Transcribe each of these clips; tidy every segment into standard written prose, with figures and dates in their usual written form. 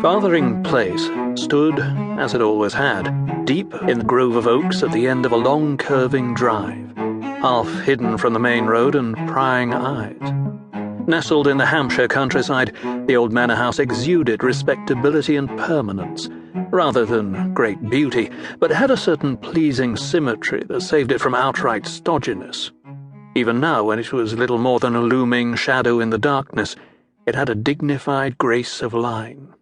Farthing Place stood, as it always had, deep in the grove of oaks at the end of a long curving drive, half hidden from the main road and prying eyes. Nestled in the Hampshire countryside, the old manor house exuded respectability and permanence, rather than great beauty, but had a certain pleasing symmetry that saved it from outright stodginess. Even now, when it was little more than a looming shadow in the darkness, it had a dignified grace of line.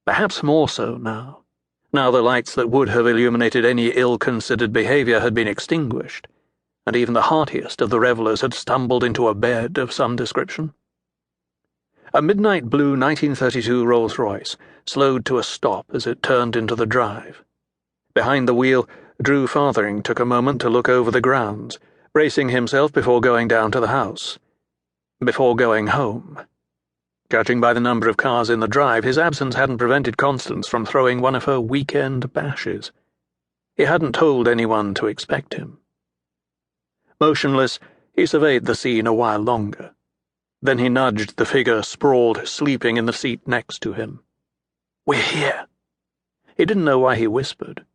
Perhaps more so now the lights that would have illuminated any ill-considered behavior had been extinguished, and even the heartiest of the revellers had stumbled into a bed of some description. A midnight blue 1932 Rolls-Royce slowed to a stop as it turned into the drive. Behind the wheel, Drew Farthing took a moment to look over the grounds, bracing himself before going down to the house. Before going home. Judging by the number of cars in the drive, his absence hadn't prevented Constance from throwing one of her weekend bashes. He hadn't told anyone to expect him. Motionless, he surveyed the scene a while longer. Then he nudged the figure sprawled, sleeping in the seat next to him. "We're here." He didn't know why he whispered.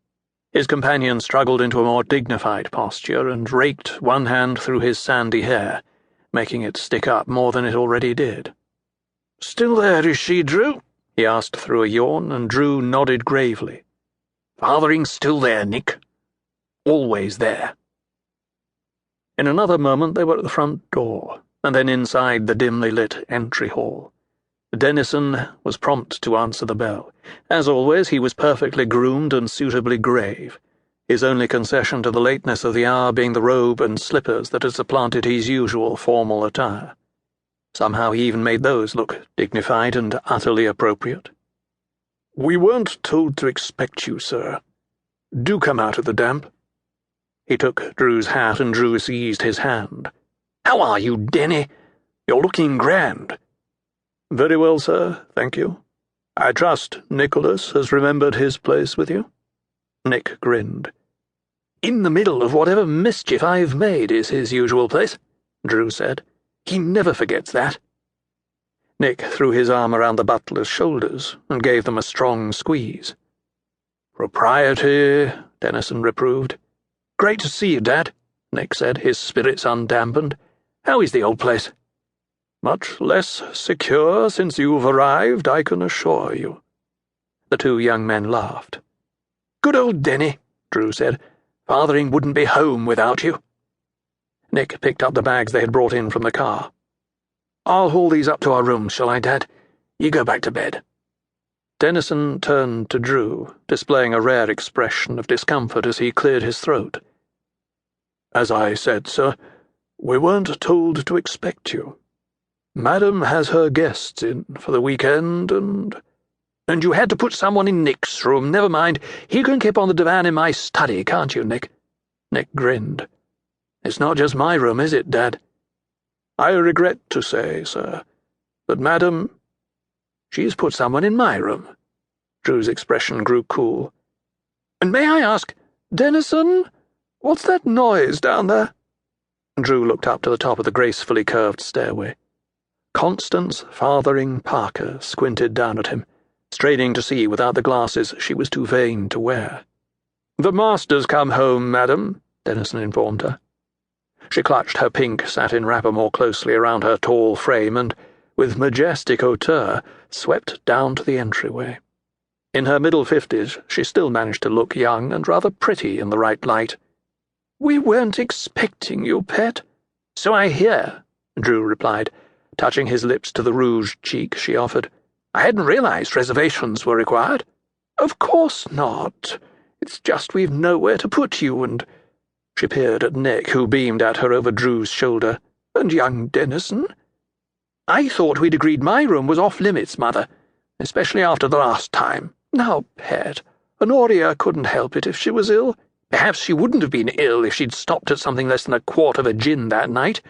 His companion struggled into a more dignified posture and raked one hand through his sandy hair, making it stick up more than it already did. "Still there, is she, Drew?" he asked through a yawn, and Drew nodded gravely. "Farthering's still there, Nick. Always there." In another moment they were at the front door, and then inside the dimly lit entry hall. Dennison was prompt to answer the bell. As always, he was perfectly groomed and suitably grave, his only concession to the lateness of the hour being the robe and slippers that had supplanted his usual formal attire. Somehow he even made those look dignified and utterly appropriate. "We weren't told to expect you, sir. Do come out of the damp." He took Drew's hat and Drew seized his hand. "How are you, Denny? You're looking grand." "Very well, sir, thank you. I trust Nicholas has remembered his place with you?" Nick grinned. "In the middle of whatever mischief I've made is his usual place," Drew said. "He never forgets that." Nick threw his arm around the butler's shoulders and gave them a strong squeeze. "Propriety," Dennison reproved. "Great to see you, Dad," Nick said, his spirits undampened. "How is the old place?" "Much less secure since you've arrived, I can assure you." The two young men laughed. "Good old Denny," Drew said. "Farthing wouldn't be home without you." Nick picked up the bags they had brought in from the car. "I'll haul these up to our rooms, shall I, Dad? You go back to bed." Dennison turned to Drew, displaying a rare expression of discomfort as he cleared his throat. "As I said, sir, we weren't told to expect you. Madam has her guests in for the weekend, and you had to put someone in Nick's room. Never mind, he can keep on the divan in my study, can't you, Nick?" Nick grinned. "It's not just my room, is it, Dad?" "I regret to say, sir, that Madam—" "She's put someone in my room." Drew's expression grew cool. "And may I ask, Dennison, what's that noise down there?" Drew looked up to the top of the gracefully curved stairway. Constance Farthing Parker squinted down at him, straining to see without the glasses she was too vain to wear. "The master's come home, Madam," Dennison informed her. She clutched her pink satin wrapper more closely around her tall frame and, with majestic hauteur, swept down to the entryway. In her middle 50s, she still managed to look young and rather pretty in the right light. "We weren't expecting you, pet." "So I hear," Drew replied, touching his lips to the rouged cheek she offered. "I hadn't realized reservations were required." "Of course not. It's just we've nowhere to put you, and—" She peered at Nick, who beamed at her over Drew's shoulder. "And young Dennison?" "I thought we'd agreed my room was off-limits, Mother, especially after the last time. Now, pet, Honoria couldn't help it if she was ill. Perhaps she wouldn't have been ill if she'd stopped at something less than a quart of a gin that night."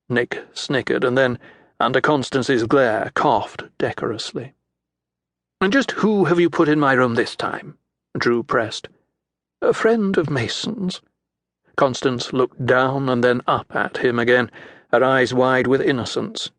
Nick snickered and then, under Constance's glare, coughed decorously. "And just who have you put in my room this time?" Drew pressed. "A friend of Mason's." Constance looked down and then up at him again, her eyes wide with innocence.